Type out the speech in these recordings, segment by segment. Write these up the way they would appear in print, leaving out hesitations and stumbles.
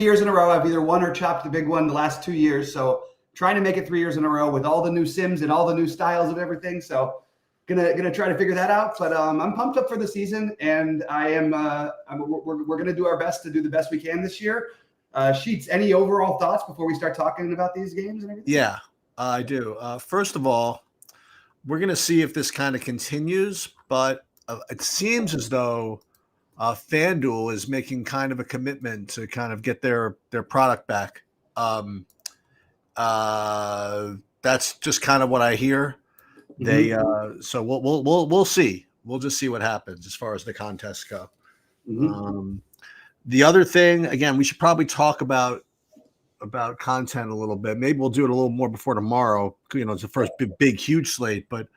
years in a row. I've either won or chopped the big one the last 2 years. So trying to make it 3 years in a row with all the new sims and all the new styles of everything. So gonna try to figure that out. But I'm pumped up for the season, and we're gonna do our best to do the best we can this year. Sheets, any overall thoughts before we start talking about these games and everything? Yeah, I do. First of all, we're going to see if this kind of continues, but it seems as though FanDuel is making kind of a commitment to kind of get their product back. That's just kind of what I hear. They so we'll see. We'll just see what happens as far as the contests go. The other thing, again, we should probably talk about content a little bit. Maybe we'll do it a little more before tomorrow. It's the first big huge slate, but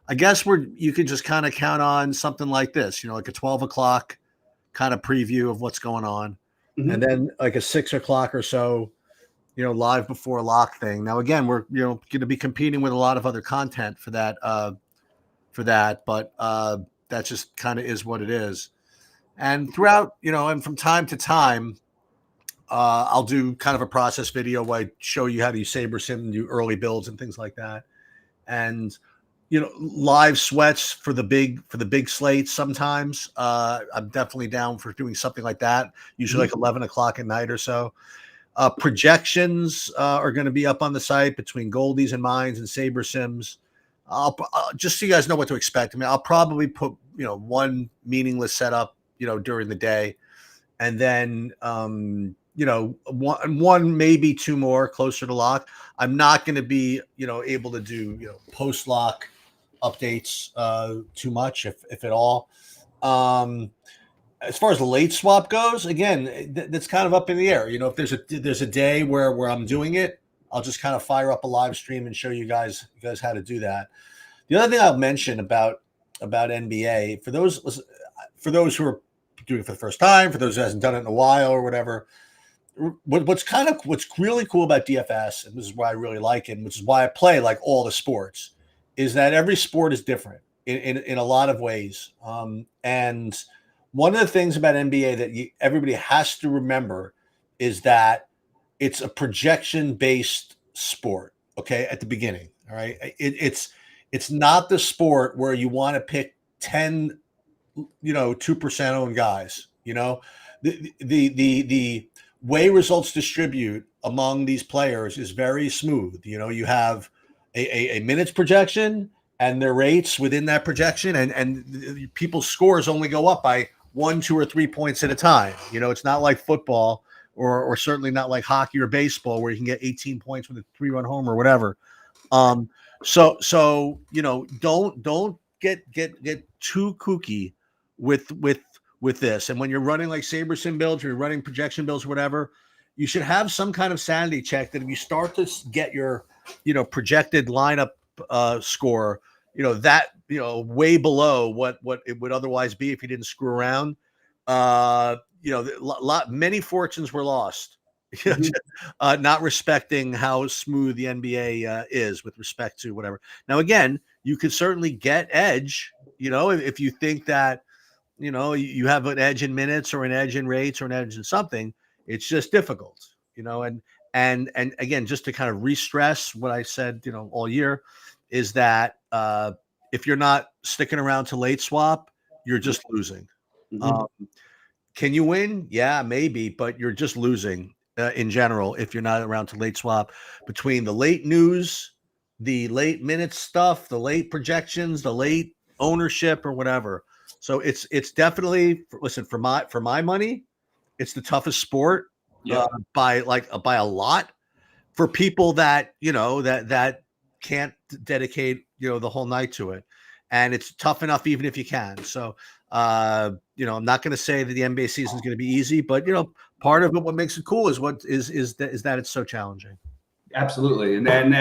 I guess you could just kind of count on something like this, like a 12 o'clock kind of preview of what's going on. And then like a 6 o'clock or so, live before lock thing. Now, again, we're, going to be competing with a lot of other content for that, but that just kind of is what it is. And throughout, and from time to time, I'll do kind of a process video where I show you how to use SaberSim and do early builds and things like that. And, live sweats for the big slates sometimes. I'm definitely down for doing something like that, usually like 11 o'clock at night or so. Projections are going to be up on the site between Goldies and Mines and SaberSims. I'll just so you guys know what to expect. I mean, I'll probably put, one meaningless setup, during the day. And then, one, maybe two more closer to lock. I'm not going to be, able to do, post lock updates too much, if at all. As far as the late swap goes, again, that's kind of up in the air. If there's a day where I'm doing it, I'll just kind of fire up a live stream and show you guys how to do that. The other thing I'll mention about NBA, for those who are doing it for the first time, for those who hasn't done it in a while or whatever, what's really cool about DFS, and this is why I really like it, and which is why I play like all the sports, is that every sport is different in a lot of ways. And one of the things about NBA that everybody has to remember is that it's a projection-based sport. Okay, at the beginning, all right. It's not the sport where you want to pick 10, 2% owned guys. The way results distribute among these players is very smooth. You have a minutes projection and their rates within that projection, and people's scores only go up by 1, 2, or 3 points at a time. It's not like football or certainly not like hockey or baseball where you can get 18 points with a 3-run home or whatever. So don't get too kooky with this. And when you're running like SaberSim builds or you're running projection builds or whatever, you should have some kind of sanity check that if you start to get your, projected lineup score, way below what it would otherwise be if you didn't screw around, many fortunes were lost. Not respecting how smooth the NBA is with respect to whatever. Now, again, you could certainly get edge, if you think that, you have an edge in minutes or an edge in rates or an edge in something. It's just difficult, and again, just to kind of re-stress what I said, all year, is that if you're not sticking around to late swap, you're just losing. Can you win? Yeah, maybe, but you're just losing in general if you're not around to late swap. Between the late news, the late minutes stuff, the late projections, the late ownership or whatever. So it's definitely, listen, for my money, it's the toughest sport by a lot for people that that can't dedicate the whole night to it, and it's tough enough even if you can. So I'm not going to say that the NBA season is going to be easy, but part of it, what makes it cool is that it's so challenging. Absolutely, and then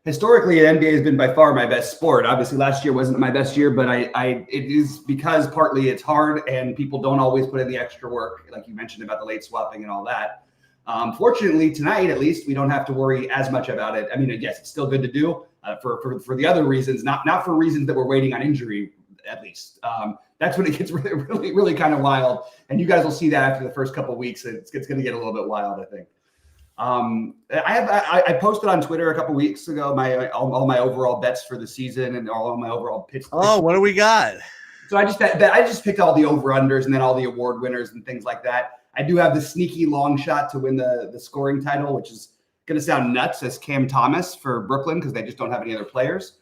historically, NBA has been by far my best sport. Obviously, last year wasn't my best year, but it is because partly it's hard and people don't always put in the extra work, like you mentioned about the late swapping and all that. Fortunately, tonight at least we don't have to worry as much about it. I mean, yes, it's still good to do for the other reasons, not for reasons that we're waiting on injury at least. That's when it gets really kind of wild. And you guys will see that after the first couple of weeks. It's going to get a little bit wild, I think. I posted on Twitter a couple weeks ago all my overall bets for the season and all of my overall pitch. Oh, what do we got? So I just picked all the over-unders and then all the award winners and things like that. I do have the sneaky long shot to win the scoring title, which is going to sound nuts as Cam Thomas for Brooklyn because they just don't have any other players.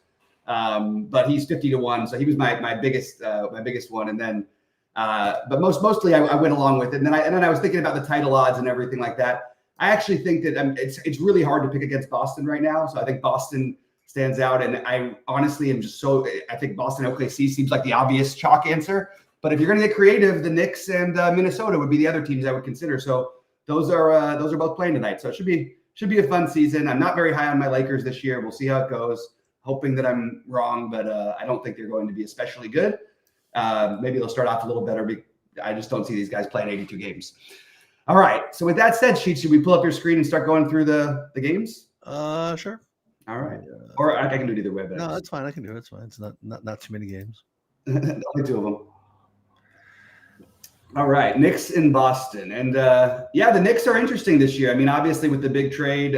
But he's 50-1, so he was my biggest one. And then, but mostly I went along with it. And then I was thinking about the title odds and everything like that. I actually think that it's really hard to pick against Boston right now. So I think Boston stands out. And I honestly am I think Boston OKC seems like the obvious chalk answer. But if you're going to get creative, the Knicks and Minnesota would be the other teams I would consider. So those are both playing tonight. So it should be a fun season. I'm not very high on my Lakers this year. We'll see how it goes. Hoping that I'm wrong, but I don't think they're going to be especially good. Maybe they'll start off a little better. I just don't see these guys playing 82 games. All right. So with that said, Sheets, should we pull up your screen and start going through the games? Sure. All right. Or I can do it either way. But no, that's fine. I can do it. It's fine. It's not too many games. Only two of them. All right. Knicks in Boston. And the Knicks are interesting this year. I mean, obviously with the big trade,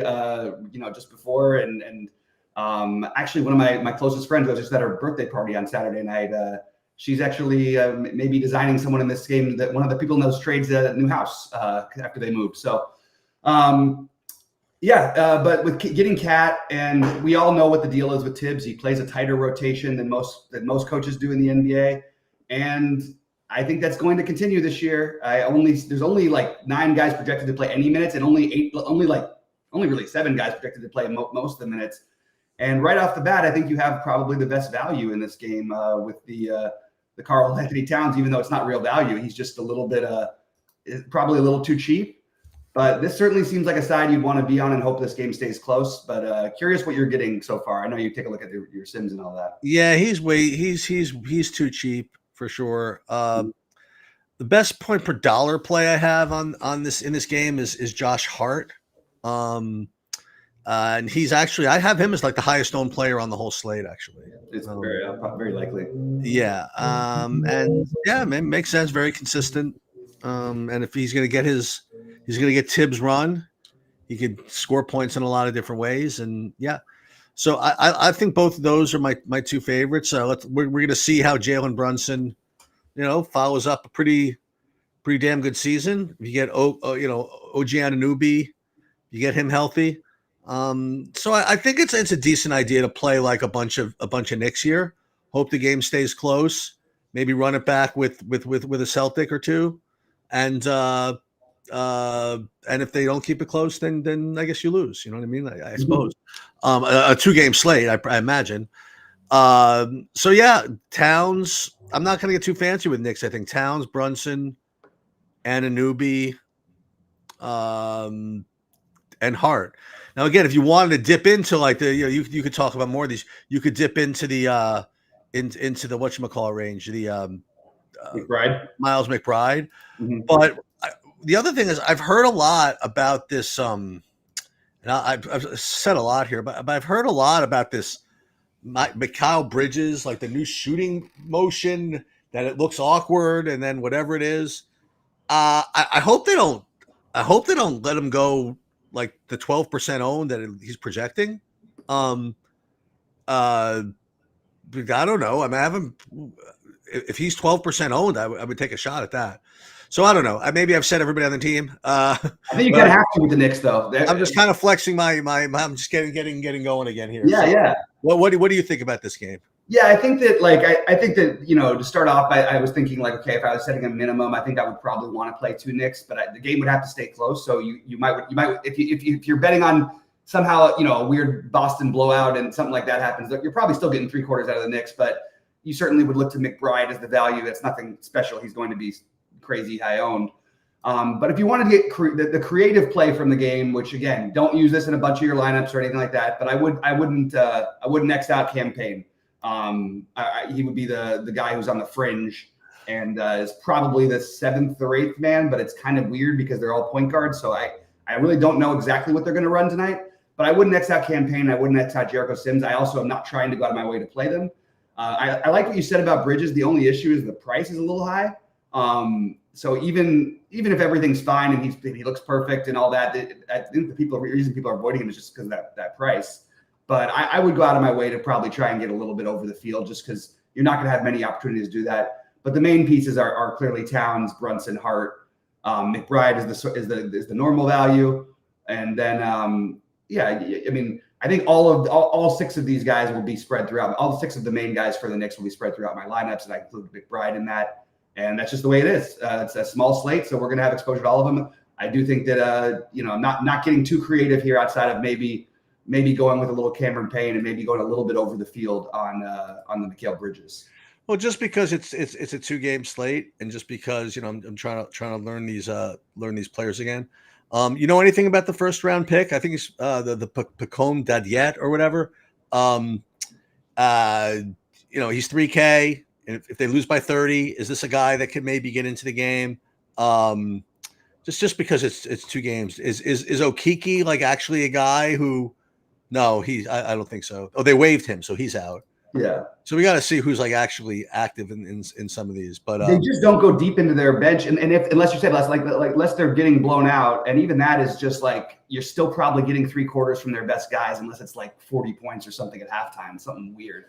just before and actually one of my closest friends was just at her birthday party on Saturday night. She's actually maybe designing someone in this game that one of the people in those trades a new house after they moved. So, but with getting Cat, and we all know what the deal is with Tibbs. He plays a tighter rotation than most coaches do in the NBA, and I think that's going to continue this year. There's only like 9 guys projected to play any minutes, and only really 7 guys projected to play most of the minutes. And right off the bat, I think you have probably the best value in this game with the Karl Anthony Towns, even though it's not real value. He's just a little bit, probably a little too cheap. But this certainly seems like a side you'd want to be on and hope this game stays close. But curious what you're getting so far. I know you take a look at your Sims and all that. Yeah, he's too cheap for sure. The best point per dollar play I have on this in this game is Josh Hart. And he's actually, I have him as like the highest owned player on the whole slate, actually. It's very likely. Yeah. And yeah, man, makes sense. Very consistent. And if he's going to get Tibbs run, he could score points in a lot of different ways. And yeah, so I think both of those are my two favorites. We're going to see how Jalen Brunson, follows up a pretty damn good season. If you get, OG Anunoby, you get him healthy. So I think it's a decent idea to play like a bunch of Knicks here. Hope the game stays close. Maybe run it back with a Celtic or two, and if they don't keep it close, then I guess you lose. You know what I mean? I suppose. A 2-game slate, I imagine. So yeah, Towns. I'm not going to get too fancy with Knicks. I think Towns, Brunson, Anunoby, and Hart. Now, again, if you wanted to dip into like you could talk about more of these. You could dip into the into the whatchamacallit range, the McBride, Miles McBride. Mm-hmm. But the other thing is, I've heard a lot about this. And I've said a lot here, but I've heard a lot about this Mikal Bridges, like the new shooting motion that it looks awkward, and then whatever it is. I hope they don't. I hope they don't let him go like the 12% owned that he's projecting. I don't know. I mean, if he's 12% owned, I would take a shot at that. So I don't know. Maybe I've said everybody on the team. I think you kind of have to with the Knicks, though. I'm just kind of flexing my I'm just getting going again here. Yeah, so, yeah. What do you think about this game? Yeah, I think that I think that to start off, I was thinking like, okay, if I was setting a minimum, I think I would probably want to play 2 Knicks, but the game would have to stay close. So you might if you're betting on somehow a weird Boston blowout and something like that happens, you're probably still getting 3/4 out of the Knicks, but you certainly would look to McBride as the value. That's nothing special. He's going to be crazy high owned. But if you wanted to get the creative play from the game, which again, don't use this in a bunch of your lineups or anything like that, but I wouldn't X out campaign. He would be the guy who's on the fringe and is probably the 7th or 8th man, but it's kind of weird because they're all point guards. So I really don't know exactly what they're going to run tonight, but I wouldn't X out campaign. I wouldn't X out Jericho Sims. I also am not trying to go out of my way to play them. I like what you said about Bridges. The only issue is the price is a little high. So even if everything's fine and he looks perfect and all that, I think the reason people are avoiding him is just because of that price. But I would go out of my way to probably try and get a little bit over the field, just because you're not going to have many opportunities to do that. But the main pieces are clearly Towns, Brunson, Hart. McBride is the normal value, and then I mean, I think all 6 of these guys will be spread throughout. All 6 of the main guys for the Knicks will be spread throughout my lineups, and I include McBride in that. And that's just the way it is. It's a small slate, so we're going to have exposure to all of them. I do think that not getting too creative here outside of maybe going with a little Cameron Payne and maybe going a little bit over the field on the Mikal Bridges. Well, just because it's a 2-game slate, and just because I'm trying to learn these players again. You know anything about the first round pick? I think it's the Pacome Dadiet or whatever. He's 3K. And if they lose by 30, is this a guy that could maybe get into the game? Just because it's 2 games. Is Okiki like actually a guy who? No, I don't think so. Oh, they waived him, so he's out. Yeah. So we got to see who's like actually active in some of these. But they just don't go deep into their bench, and unless you said unless they're getting blown out, and even that is just like you're still probably getting 3/4 from their best guys, unless it's like 40 points or something at halftime, something weird.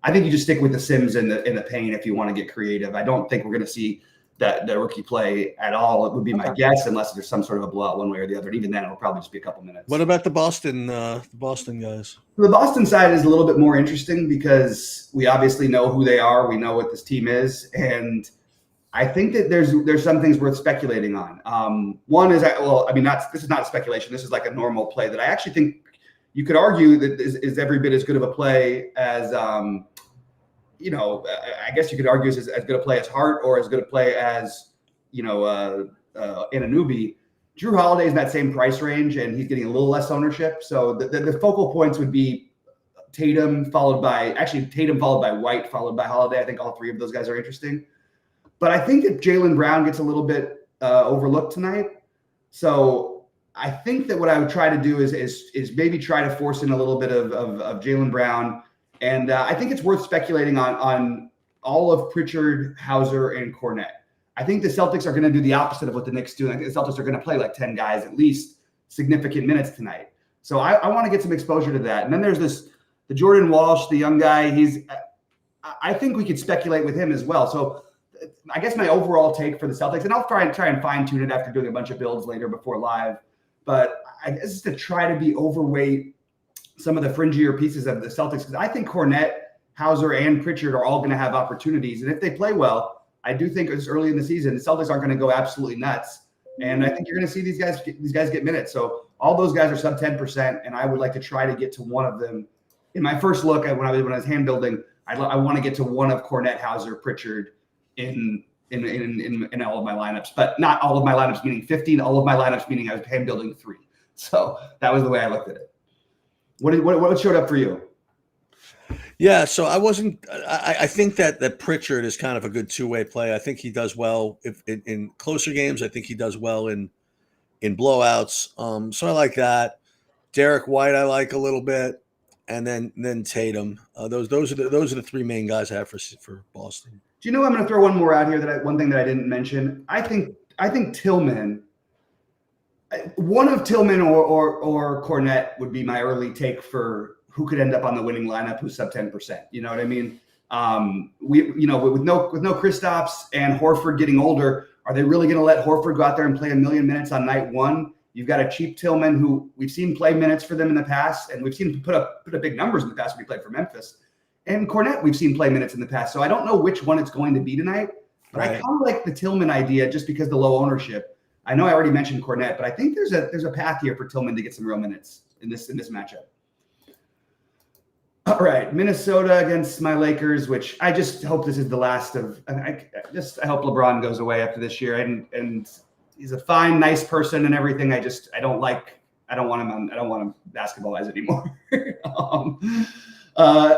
I think you just stick with the Sims and the Payne if you want to get creative. I don't think we're going to see the rookie play at all. It would be my guess, unless there's some sort of a blowout one way or the other. And even then, it'll probably just be a couple minutes. What about the Boston guys? The Boston side is a little bit more interesting because we obviously know who they are. We know what this team is, and I think that there's some things worth speculating on. One is, this is not speculation. This is like a normal play that I actually think you could argue that is every bit as good of a play as, I guess you could argue as good a play as Hart or as good a play as, Anunoby. Drew Holiday is in that same price range, and he's getting a little less ownership. So the focal points would be Tatum followed by White, followed by Holiday. I think all 3 of those guys are interesting. But I think that Jaylen Brown gets a little bit overlooked tonight. So I think that what I would try to do is maybe try to force in a little bit of Jaylen Brown. And I think it's worth speculating on all of Pritchard, Hauser, and Cornette. I think the Celtics are going to do the opposite of what the Knicks do. I think the Celtics are going to play like 10 guys, at least significant minutes tonight. So I want to get some exposure to that. And then there's the Jordan Walsh, the young guy. I think we could speculate with him as well. So I guess my overall take for the Celtics, and I'll try and fine tune it after doing a bunch of builds later before live. But I guess it's to try to be overweight some of the fringier pieces of the Celtics, because I think Cornette, Hauser, and Pritchard are all going to have opportunities. And if they play well, I do think it's early in the season, the Celtics aren't going to go absolutely nuts. And I think you're going to see these guys get minutes. So all those guys are sub 10%, and I would like to try to get to one of them. In my first look at when I was hand building, I want to get to one of Cornette, Hauser, Pritchard in all of my lineups, but not all of my lineups meaning 15, all of my lineups meaning I was hand building 3. So that was the way I looked at it. What showed up for you? Yeah, so I think that Pritchard is kind of a good 2-way play. I think he does well in closer games. I think he does well in blowouts. So I like that. Derek White I like a little bit, and then Tatum. Those are the 3 main guys I have for Boston. Do you know I'm going to throw one more out here one thing that I didn't mention? I think Tillman. One of Tillman or Cornette would be my early take for who could end up on the winning lineup who's sub 10%. You know what I mean? With no Kristaps and Horford getting older, are they really going to let Horford go out there and play 1,000,000 minutes on night 1? You've got a cheap Tillman who we've seen play minutes for them in the past, and we've seen put up big numbers in the past when he played for Memphis. And Cornette, we've seen play minutes in the past. So I don't know which one it's going to be tonight, but right. I kind of like the Tillman idea just because the low ownership. I know I already mentioned Cornette, but I think there's a path here for Tillman to get some real minutes in this matchup. All right, Minnesota against my Lakers, which I just hope this is the last of. I hope LeBron goes away after this year, and he's a fine, nice person and everything. I don't want him basketball-wise anymore.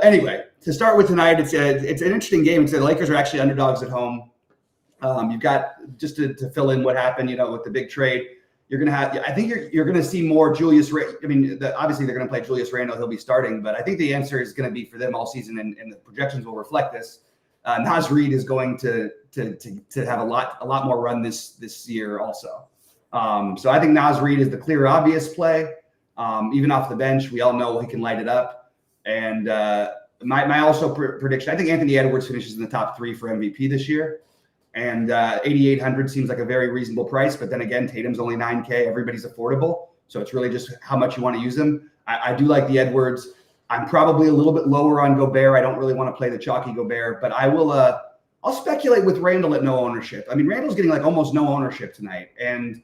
Anyway, to start with tonight, it's an interesting game. The Lakers are actually underdogs at home. You've got, just to fill in what happened, with the big trade, you're going to have, I think you're going to see more Julius. I mean, obviously they're going to play Julius Randle. He'll be starting, but I think the answer is going to be for them all season, and the projections will reflect this. Naz Reid is going to have a lot more run this year also. So I think Naz Reid is the clear obvious play. Even off the bench, we all know he can light it up. And my also prediction, I think Anthony Edwards finishes in the top 3 for MVP this year. And 8,800 seems like a very reasonable price. But then again, Tatum's only 9K. Everybody's affordable. So it's really just how much you want to use them. I do like the Edwards. I'm probably a little bit lower on Gobert. I don't really want to play the chalky Gobert, but I will. I'll speculate with Randle at no ownership. I mean, Randle's getting like almost no ownership tonight, and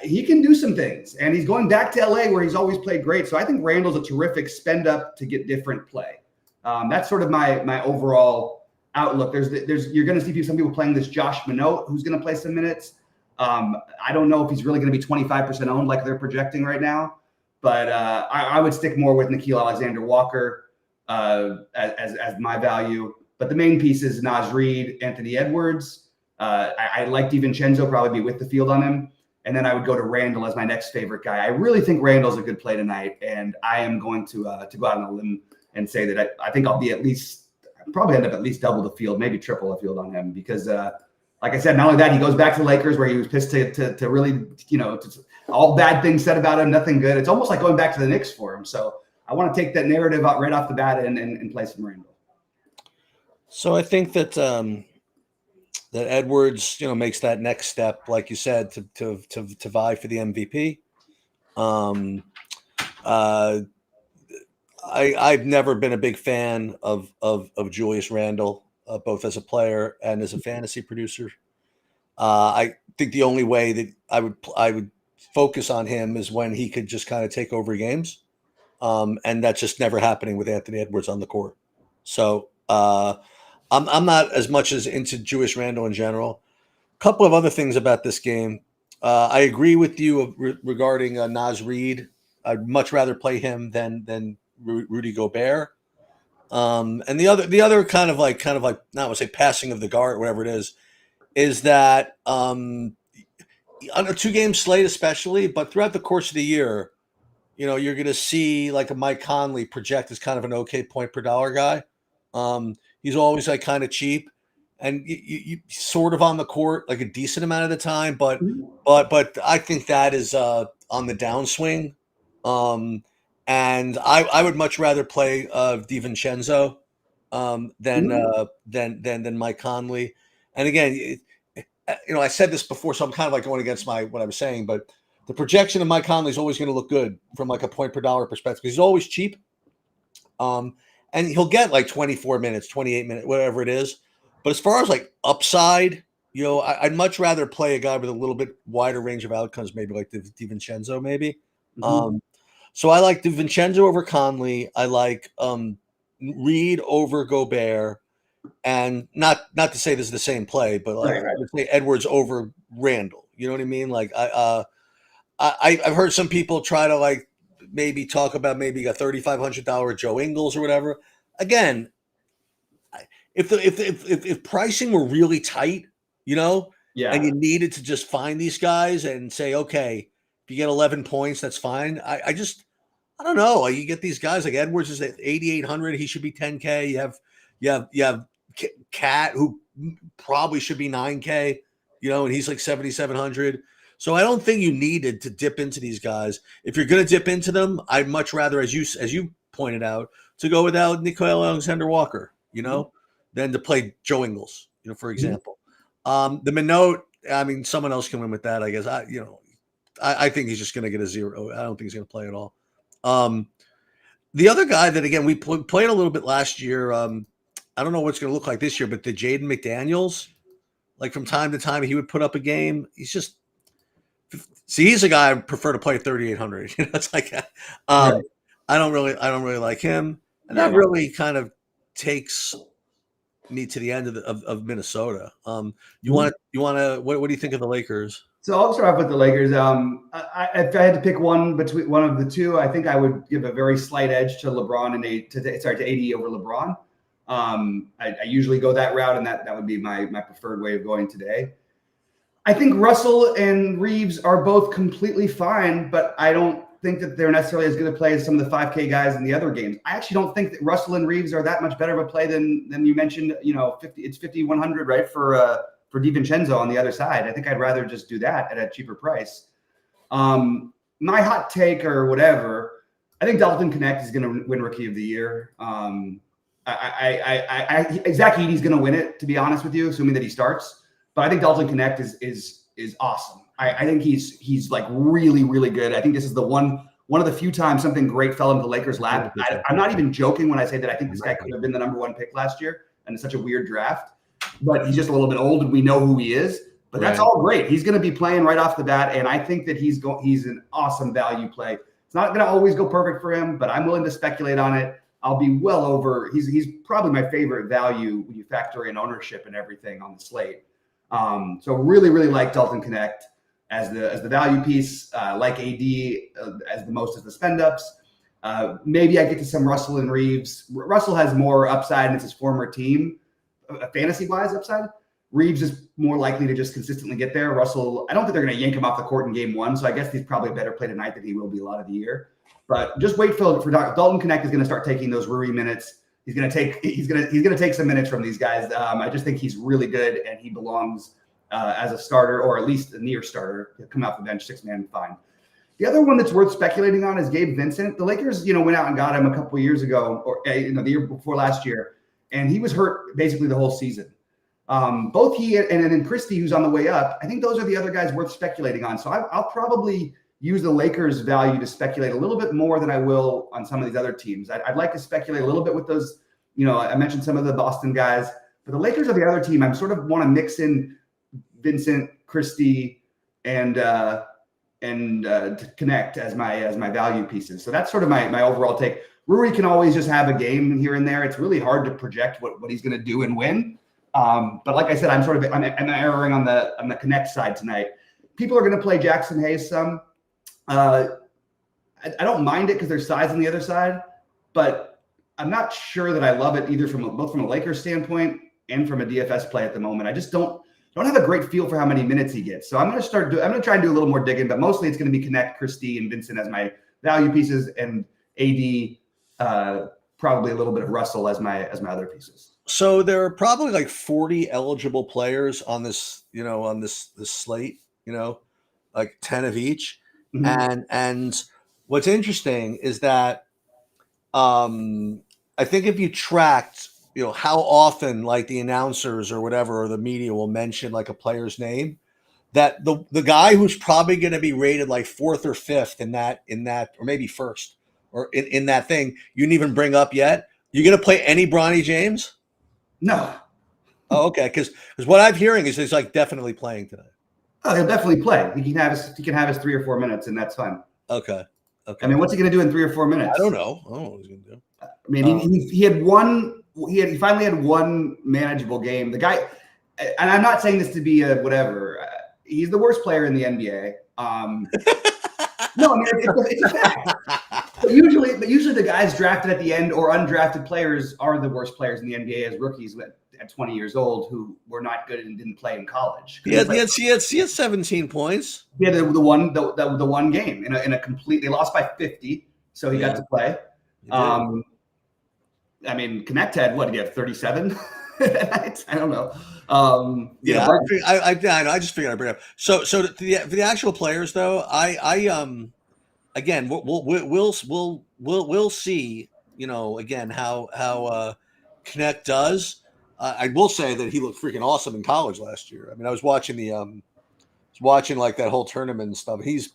he can do some things. And he's going back to LA where he's always played great. So I think Randle's a terrific spend up to get different play. That's sort of my overall outlook. You're going to see some people playing this Josh Minot, who's going to play some minutes. I don't know if he's really going to be 25% owned like they're projecting right now. But I would stick more with Nickeil Alexander-Walker as my value. But the main piece is Naz Reid, Anthony Edwards. I like DiVincenzo, probably be with the field on him. And then I would go to Randle as my next favorite guy. I really think Randle's a good play tonight. And I am going to go out on a limb and say that I think I'll be probably end up at least double the field, maybe triple the field on him. Because like I said, not only that, he goes back to the Lakers where he was pissed to really, all bad things said about him, nothing good. It's almost like going back to the Knicks for him. So I want to take that narrative out right off the bat and play some Randle. So I think that that Edwards, makes that next step, like you said, to vie for the MVP. I've never been a big fan of Julius Randle, both as a player and as a fantasy producer. I think the only way that I would focus on him is when he could just kind of take over games, and that's just never happening with Anthony Edwards on the court. So I'm not as much as into Julius Randle in general. A couple of other things about this game. I agree with you regarding Naz Reid. I'd much rather play him than Rudy Gobert. And the other kind of like not to say passing of the guard, whatever it is that on a 2-game slate especially, but throughout the course of the year, you're going to see like a Mike Conley project as kind of an okay point per dollar guy. He's always like kind of cheap, and you sort of on the court like a decent amount of the time, but I think that is on the downswing. And I would much rather play DiVincenzo than Mike Conley. And again, I said this before, so I'm kind of like going against what I was saying, but the projection of Mike Conley is always going to look good from like a point per dollar perspective because he's always cheap. And he'll get like 24 minutes, 28 minutes, whatever it is. But as far as like upside, I'd much rather play a guy with a little bit wider range of outcomes, maybe like DiVincenzo, maybe. Mm-hmm. So I like DiVincenzo over Conley. I like Reid over Gobert, and not to say this is the same play, but like I would say Edwards over Randle. You know what I mean? Like I've heard some people try to like maybe talk about maybe a $3,500 Joe Ingles or whatever. Again, if pricing were really tight, and you needed to just find these guys and say, okay, if you get 11 points, that's fine. I don't know. You get these guys like Edwards is at 8,800. He should be 10K. You have Cat who probably should be 9K, and he's like 7,700. So I don't think you needed to dip into these guys. If you're going to dip into them, I'd much rather, as you pointed out, to go without Nickeil Alexander-Walker, than to play Joe Ingles, for example. The Minot, I mean, someone else can win with that, I guess. I think he's just going to get a 0. I don't think he's going to play at all. The other guy that, again, we played a little bit last year, I don't know what it's going to look like this year, but the Jaden McDaniels, like from time to time, he would put up a game. He's a guy I prefer to play 3,800. It's like, right. I don't really like him, and that really kind of takes me to the end of Minnesota. You want to? What do you think of the Lakers? So I'll start off with the Lakers. If I had to pick one between one of the two, I think I would give a very slight edge to LeBron to AD over LeBron. I usually go that route, and that would be my preferred way of going today. I think Russell and Reeves are both completely fine, but I don't think that they're necessarily as good a play as some of the 5K guys in the other games. I actually don't think that Russell and Reeves are that much better of a play than you mentioned. 5,100, right, for DiVincenzo on the other side. I think I'd rather just do that at a cheaper price. My hot take or whatever, I think Dalton Knecht is going to win Rookie of the Year. Zach Edey's going to win it, to be honest with you, assuming that he starts. But I think Dalton Knecht is awesome. I think he's like really, really good. I think this is the one of the few times something great fell into the Lakers' lap. I'm not even joking when I say that I think this guy could have been the number 1 pick last year, and it's such a weird draft. But he's just a little bit old, and we know who he is. But that's all great. He's going to be playing right off the bat, and I think that he's an awesome value play. It's not going to always go perfect for him, but I'm willing to speculate on it. I'll be well over. He's probably my favorite value when you factor in ownership and everything on the slate. So really, really like Dalton Knecht as the value piece, like AD as the most as the spend ups. Maybe I get to some Russell and Reeves. Russell has more upside and it's his former team, fantasy wise upside. Reeves is more likely to just consistently get there. Russell, I don't think they're going to yank him off the court in game 1. So I guess he's probably a better play tonight than he will be a lot of the year. But just wait for Dalton Knecht is going to start taking those Rui minutes. He's going to take some minutes from these guys. I just think he's really good and he belongs as a starter or at least a near starter. He'll come off the bench, 6-man, fine. The other one that's worth speculating on is Gabe Vincent. The Lakers, went out and got him a couple of years ago, or the year before last year, and he was hurt basically the whole season. Both he and then Christie, who's on the way up, I think those are the other guys worth speculating on. So I'll probably use the Lakers value to speculate a little bit more than I will on some of these other teams. I'd like to speculate a little bit with those. I mentioned some of the Boston guys, but the Lakers are the other team. I sort of want to mix in Vincent, Christie, and Knecht as my value pieces. So that's sort of my overall take. Rui can always just have a game here and there. It's really hard to project what he's going to do and win. But like I said, I'm erring on the Knecht side tonight. People are going to play Jackson Hayes some. I don't mind it because there's size on the other side, but I'm not sure that I love it either both from a Lakers standpoint and from a DFS play at the moment. I just don't have a great feel for how many minutes he gets. So I'm going to try and do a little more digging, but mostly it's going to be Knecht, Christie, and Vincent as my value pieces, and AD, probably a little bit of Russell as my other pieces. So there are probably like 40 eligible players on this, on this slate, like 10 of each. Mm-hmm. And what's interesting is that I think if you tracked, how often like the announcers or whatever or the media will mention like a player's name, that the guy who's probably going to be rated like 4th or 5th in that or maybe 1st or in that thing you didn't even bring up yet. You going to play any Bronny James? No. Oh, okay. Because what I'm hearing is he's like definitely playing tonight. Oh, he'll definitely play. He can have his 3 or 4 minutes, and that's fine. Okay. I mean, what's he going to do in 3 or 4 minutes? I don't know what he's going to do. I mean, he had one. He finally had one manageable game. The guy, and I'm not saying this to be a whatever. He's the worst player in the NBA. No, I mean it's a fact. But usually the guys drafted at the end or undrafted players are the worst players in the NBA as rookies at 20 years old who were not good and didn't play in college. He had 17 points. He had the one game in a complete. They lost by 50, so he got to play. I mean, Knecht had what? Did he have 37? I don't know. I just figured I'd bring it up. So for the actual players though, again we'll see. Again how Knecht does. I will say that he looked freaking awesome in college last year. I mean, I was watching like that whole tournament and stuff. He's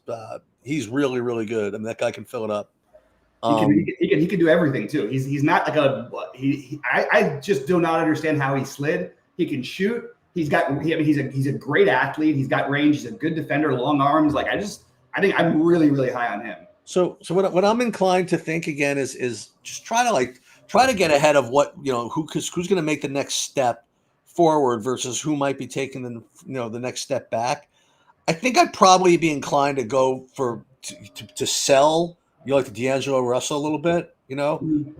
really, really good. I mean, that guy can fill it up. He can do everything too. He's not like I just do not understand how he slid. He can shoot. He's a great athlete. He's got range. He's a good defender, long arms. Like I think I'm really, really high on him. So what I'm inclined to think again is just try to get ahead of what who's going to make the next step forward versus who might be taking the next step back. I think I'd probably be inclined to go to sell like the D'Angelo Russell a little bit.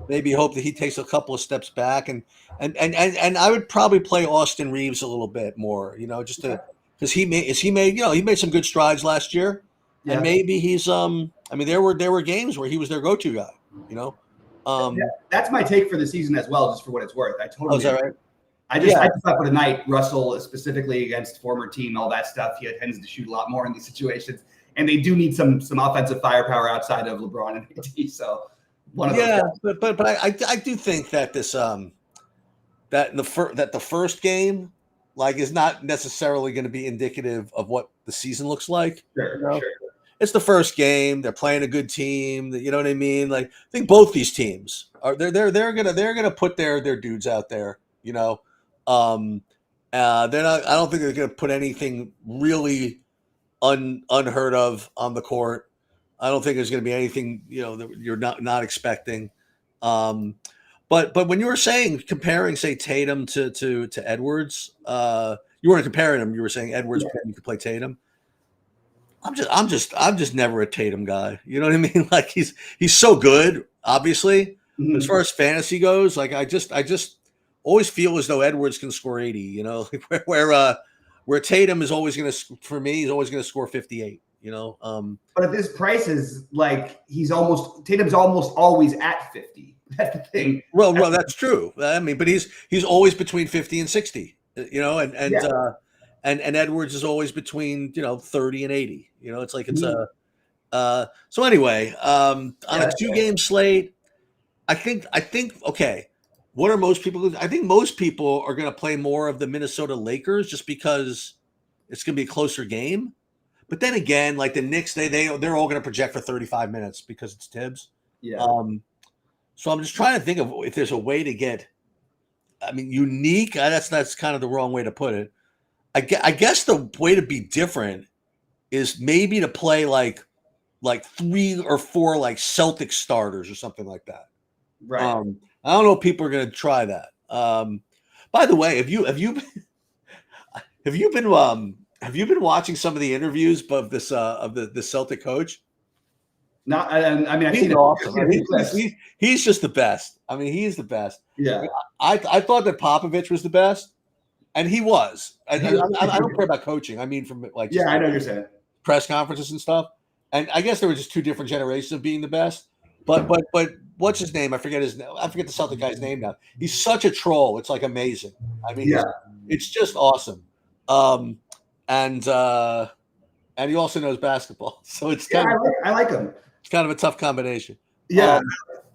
Maybe hope that he takes a couple of steps back and I would probably play Austin Reeves a little bit more. Just to because he made some good strides last year, and maybe he's I mean, there were games where he was their go-to guy. That's my take for the season as well, just for what it's worth. I totally. Oh, is that right? I just thought for tonight, Russell specifically against former team, all that stuff, he tends to shoot a lot more in these situations, and they do need some offensive firepower outside of LeBron and AD. So one of those guys. but I do think that this that the first game is not necessarily going to be indicative of what the season looks like. Sure. It's the first game. They're playing a good team. You know what I mean? Like, I think both these teams are they're gonna put their dudes out there. They're not. I don't think they're gonna put anything really unheard of on the court. I don't think there's gonna be anything that you're not expecting. But when you were saying comparing, say, Tatum to Edwards, you weren't comparing them. You were saying Edwards you could play Tatum. I'm just never a Tatum guy. You know what I mean? Like he's so good, obviously. Mm-hmm. But as far as fantasy goes, like I just always feel as though Edwards can score 80. Where Tatum is always going to, for me, he's always going to score 58. But at this price is like Tatum's almost always at 50. That's the thing. Well, that's true. I mean, but he's always between 50 and 60. And Edwards is always between 30 and 80. It's like it's so anyway, on a 2-game slate, I think okay. What are most people? I think most people are going to play more of the Minnesota Lakers just because it's going to be a closer game. But then again, like the Knicks, they're all going to project for 35 minutes because it's Tibbs. Yeah. So I'm just trying to think of if there's a way to get, unique. That's kind of the wrong way to put it. I guess the way to be different is maybe to play like 3 or 4 like Celtic starters or something like that. Right. I don't know if people are going to try that. By the way, have you been watching some of the interviews of this of the Celtic coach? No, I've he's seen awesome. He's just the best. I mean, he's the best. Yeah. I thought that Popovich was the best. And he was. I don't care about coaching. I mean, from I know what you're saying. Press conferences and stuff. And I guess there were just 2 different generations of being the best. But what's his name? I forget the Celtic guy's name now. He's such a troll. It's like amazing. I mean, it's just awesome. And he also knows basketball, so it's kind of I like him. It's kind of a tough combination. Yeah.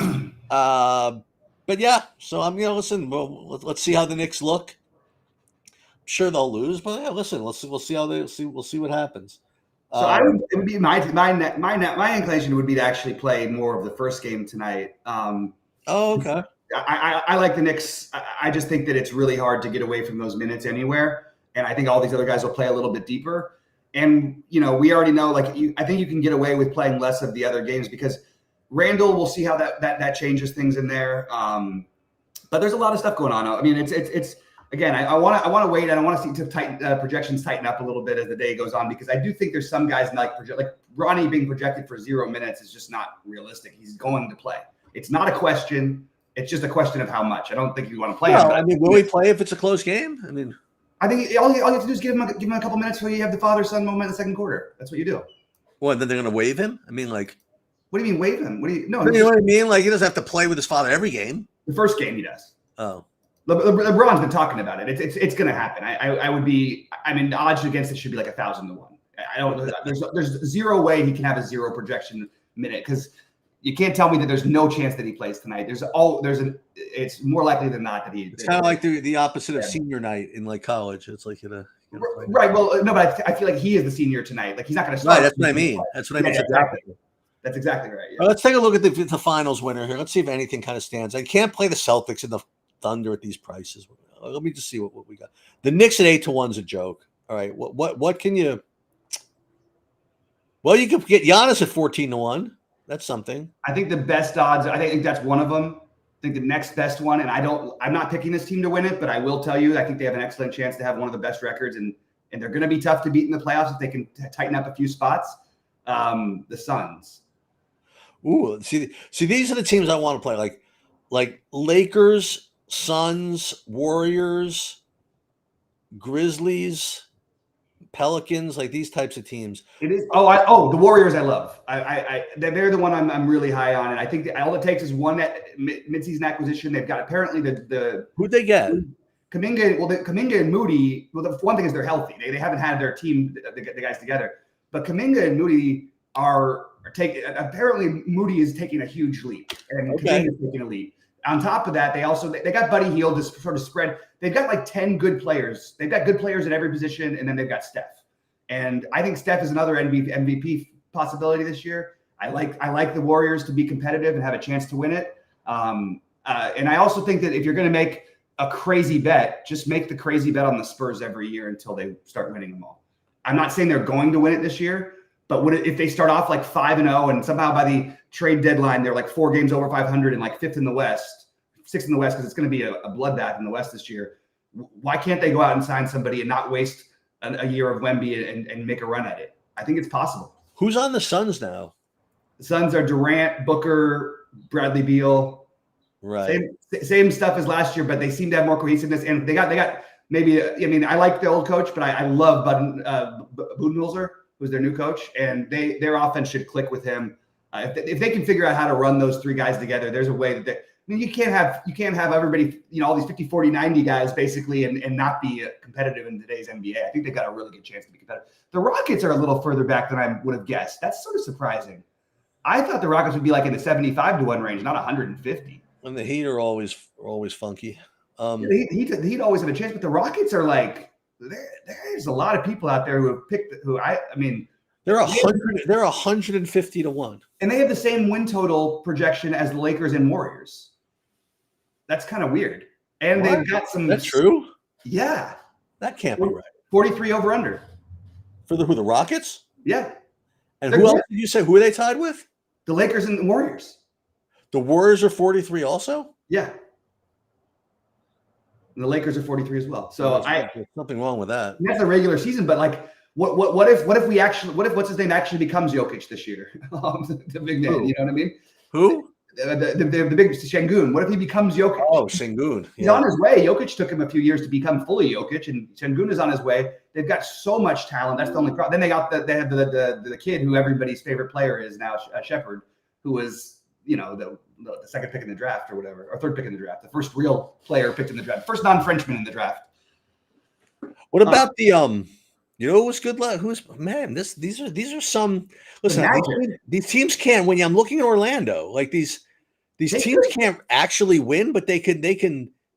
But yeah. So listen. Well, let's see how the Knicks look. Sure they'll lose, but yeah, listen, we'll see how we'll see what happens. So it would be my inclination would be to actually play more of the first game tonight. Okay. I like the Knicks. I just think that it's really hard to get away from those minutes anywhere, and I think all these other guys will play a little bit deeper. And we already know, I think you can get away with playing less of the other games because Randall. We'll see how that changes things in there. But there's a lot of stuff going on. I mean, it's. Again, I want to wait, and I want to see projections tighten up a little bit as the day goes on because I do think there's some guys like Ronnie being projected for 0 minutes is just not realistic. He's going to play. It's not a question. It's just a question of how much. I don't think you want to play him. I mean, will he play if it's a close game? I mean, I think all you have to do is give him a couple minutes where you have the father-son moment in the second quarter. That's what you do. Well, then they're going to waive him? I mean, what do you mean waive him? You know what I mean? Like, he doesn't have to play with his father every game. The first game he does. Oh. LeBron's been talking about it. It's going to happen. I would be. I mean, the odds against it should be like 1,000 to 1. I don't. There's zero way he can have a 0 projection minute because you can't tell me that there's no chance that he plays tonight. It's more likely than not that he. It's kind of like the opposite of senior night in college. It's like right. Well, no, but I feel like he is the senior tonight. Like he's not going to start. Right. That's what I mean. That's what I mean. Exactly. That's exactly right. Yeah. Well, let's take a look at the finals winner here. Let's see if anything kind of stands. I can't play the Celtics and the Thunder at these prices. Let me just see what we got. The Knicks at 8-1 is a joke. All right, what can you? Well, you could get Giannis at 14-1. That's something. I think the best odds. I think that's one of them. I think the next best one, and I'm not picking this team to win it, but I will tell you, I think they have an excellent chance to have one of the best records, and they're going to be tough to beat in the playoffs if they can tighten up a few spots. The Suns. Ooh, see, these are the teams I want to play. Like Lakers, Suns, Warriors, Grizzlies, Pelicans, like these types of teams. It is. Oh, the Warriors. I love. They're the one I'm really high on, and I think all it takes is one midseason acquisition. They've got apparently the who'd they get? Kuminga. Well, Kuminga and Moody. Well, the one thing is they're healthy. They haven't had their team, the guys together. But Kuminga and Moody are taking. Apparently, Moody is taking a huge leap, and Kuminga is taking a leap. On top of that, they got Buddy Hield to sort of spread. They've got like 10 good players. They've got good players at every position, and then they've got Steph. And I think Steph is another MVP possibility this year. I like the Warriors to be competitive and have a chance to win it. And I also think that if you're going to make a crazy bet, just make the crazy bet on the Spurs every year until they start winning them all. I'm not saying they're going to win it this year, but if they start off like 5-0 and somehow by the trade deadline they're like 4 games over 500 and like 5th in the West, 6th in the West, because it's going to be a bloodbath in the West this year. Why can't they go out and sign somebody and not waste a year of Wemby and make a run at it? I think it's possible. Who's on the Suns now? The Suns are Durant, Booker, Bradley Beal. Right. Same stuff as last year, but they seem to have more cohesiveness. And they got maybe. I mean, I like the old coach, but I love Budenholzer, who's their new coach, and their offense should click with him. If they can figure out how to run those 3 guys together, there's a way that I mean, you can't have everybody, all these 50, 40, 90 guys basically and not be competitive in today's NBA. I think they've got a really good chance to be competitive. The Rockets are a little further back than I would have guessed. That's sort of surprising. I thought the Rockets would be like in the 75-1 range, not 150. And the Heat are always funky. The Heat always have a chance, but the Rockets are like, there's a lot of people out there who have picked they're 150-1. And they have the same win total projection as the Lakers and Warriors. That's kind of weird. And they've got some. That's true? Yeah. That can't be right. 43 over under. For the Rockets? Yeah. And who else did you say? Who are they tied with? The Lakers and the Warriors. The Warriors are 43 also? Yeah. And the Lakers are 43 as well. So there's something wrong with that. That's the regular season, but like what if what's his name actually becomes Jokic this year? The big man, you know what I mean? Who? The big Şengün. What if he becomes Jokic? Oh, Şengün. He's on his way. Jokic took him a few years to become fully Jokic, and Şengün is on his way. They've got so much talent. That's the only problem. Then they have the kid who everybody's favorite player is now, Shepherd, who was the second pick in the draft or whatever, or third pick in the draft, the first real player picked in the draft, first non-Frenchman in the draft. What about the what's good luck? These are some. Listen, these teams can't win. I'm looking at Orlando. Like these teams can't actually win, but they can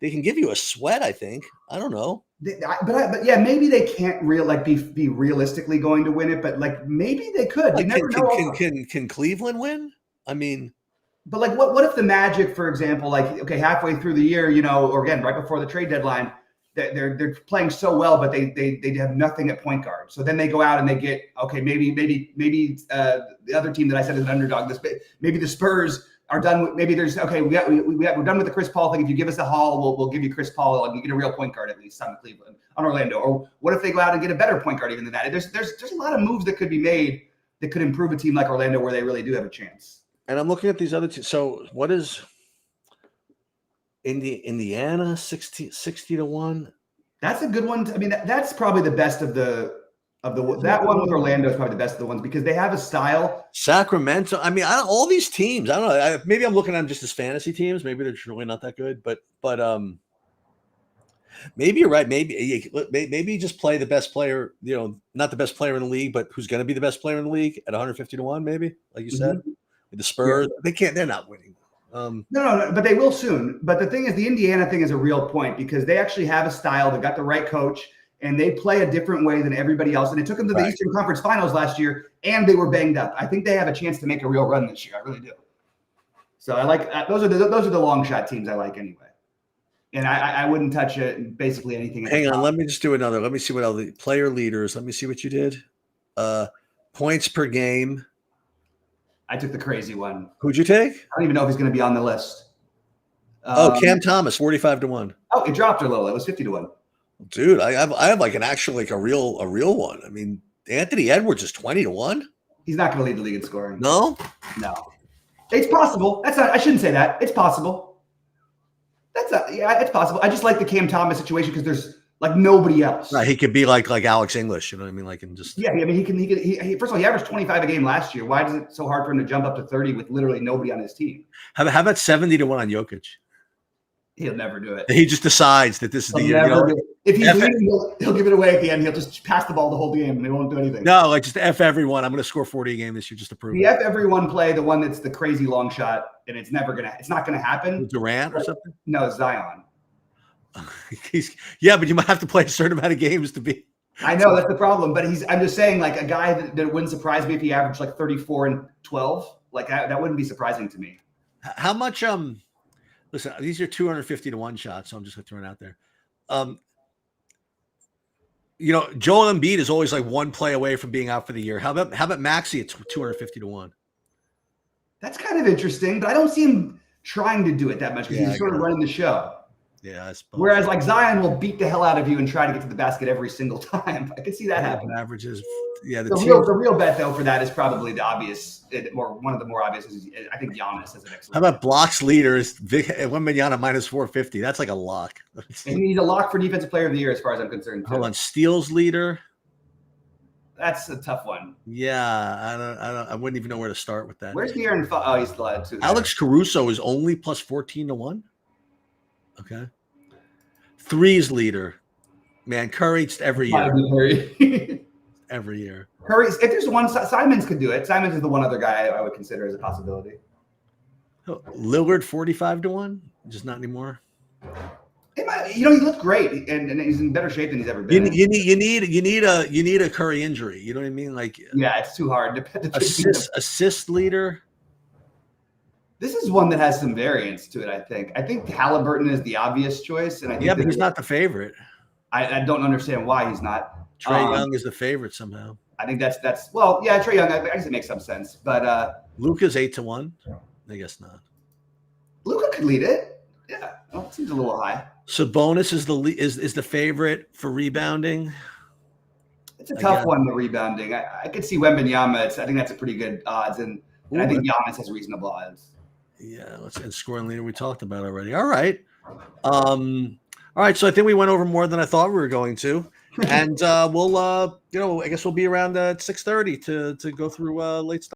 give you a sweat. I think. I don't know. But yeah, maybe they can't be realistically going to win it, but like maybe they could. Like, can Cleveland win? I mean, but like what if the Magic, for example, halfway through the year, or again right before the trade deadline, they're playing so well, but they have nothing at point guard. So then they go out and they get maybe the other team that I said is an underdog. Maybe the Spurs are done with. Maybe there's we're done with the Chris Paul thing. If you give us a haul, we'll give you Chris Paul and you get a real point guard at least on Cleveland, on Orlando. Or what if they go out and get a better point guard even than that? There's a lot of moves that could be made that could improve a team like Orlando where they really do have a chance. And I'm looking at these other teams. So what is Indiana 60-1? That's a good one. I mean, that's probably the best of the that one with Orlando is probably the best of the ones because they have a style. Sacramento. I mean, all these teams. I don't know. Maybe I'm looking at them just as fantasy teams. Maybe they're really not that good. But maybe you're right. Maybe just play the best player. Not the best player in the league, but who's going to be the best player in the league at 150-1. Maybe, like you said, with the Spurs. Yeah. They're not winning. No, but they will soon. But the thing is, the Indiana thing is a real point because they actually have a style. They got the right coach, and they play a different way than everybody else. And it took them to the Eastern Conference Finals last year, and they were banged up. I think they have a chance to make a real run this year. I really do. So I like those are the long shot teams I like anyway. And I wouldn't touch it basically anything. Hang on, let me just do another. Let me see what all the player leaders. Let me see what you did. Points per game. I took the crazy one. Who'd you take? I don't even know if he's going to be on the list. Cam Thomas, 45-1. Oh, it dropped a little. It was 50-1. Dude, I have like a real one. I mean, Anthony Edwards is 20-1. He's not going to lead the league in scoring. No. It's possible. I shouldn't say that. It's possible. It's possible. I just like the Cam Thomas situation because there's like nobody else. No, he could be like Alex English, you know what I mean? Like, and just yeah. I mean, he first of all, he averaged 25 a game last year. Why is it so hard for him to jump up to 30 with literally nobody on his team? How about 70 to 1 on Jokic? He'll never do it. He just decides that this is the year. You know, if he's leading, he'll give it away at the end. He'll just pass the ball the whole game and he won't do anything. No, like just F everyone. I'm going to score 40 a game this year just to prove the it. F everyone play, the one that's the crazy long shot, and it's not going to happen. Durant or something? No, Zion. Yeah, but you might have to play a certain amount of games to be. I know that's the problem, but I'm just saying, like a guy that wouldn't surprise me if he averaged like 34 and 12. Like that wouldn't be surprising to me. How much? Listen, these are 250 to 1 shots, so I'm just gonna throw it out there. You know, Joel Embiid is always like 1 play away from being out for the year. How about Maxey at 250 to 1? That's kind of interesting, but I don't see him trying to do it that much because he's sort of running the show. Yeah, I suppose. Whereas like Zion will beat the hell out of you and try to get to the basket every single time. I could see that happen. Averages, yeah. The real bet though for that is probably the obvious, one of the more obvious. Is I think Giannis is an excellent. How about blocks leaders? Wembanyama minus 450. That's like a lock. And he's a lock for defensive player of the year as far as I'm concerned. Too. Hold on, steals leader. That's a tough one. Yeah, I wouldn't even know where to start with that. Where's the Aaron? Oh, he's allowed to. Alex Caruso is only plus 14 to 1. Okay. Threes leader, man. Curry every year. Every year. Curry. If there's one, Simons could do it. Simons is the one other guy I would consider as a possibility. Lillard 45 to 1. Just not anymore. He looked great, and he's in better shape than he's ever been. You need a Curry injury. You know what I mean? Like, yeah, it's too hard. Assist leader. This is one that has some variance to it. I think Halliburton is the obvious choice, and I think but he's not the favorite. I don't understand why he's not. Trae Young is the favorite somehow. I think that's well, yeah, Trae Young. I guess it makes some sense, but Luka's 8 to 1. I guess not. Luka could lead it. Yeah, well, it seems a little high. Sabonis is the favorite for rebounding. It's a tough one, the rebounding. I could see Wembanyama. I think that's a pretty good odds, and I think Giannis has reasonable odds. Yeah, and scoring leader we talked about already. All right. All right. So I think we went over more than I thought we were going to. And we'll I guess we'll be around at 6:30 to go through late stuff.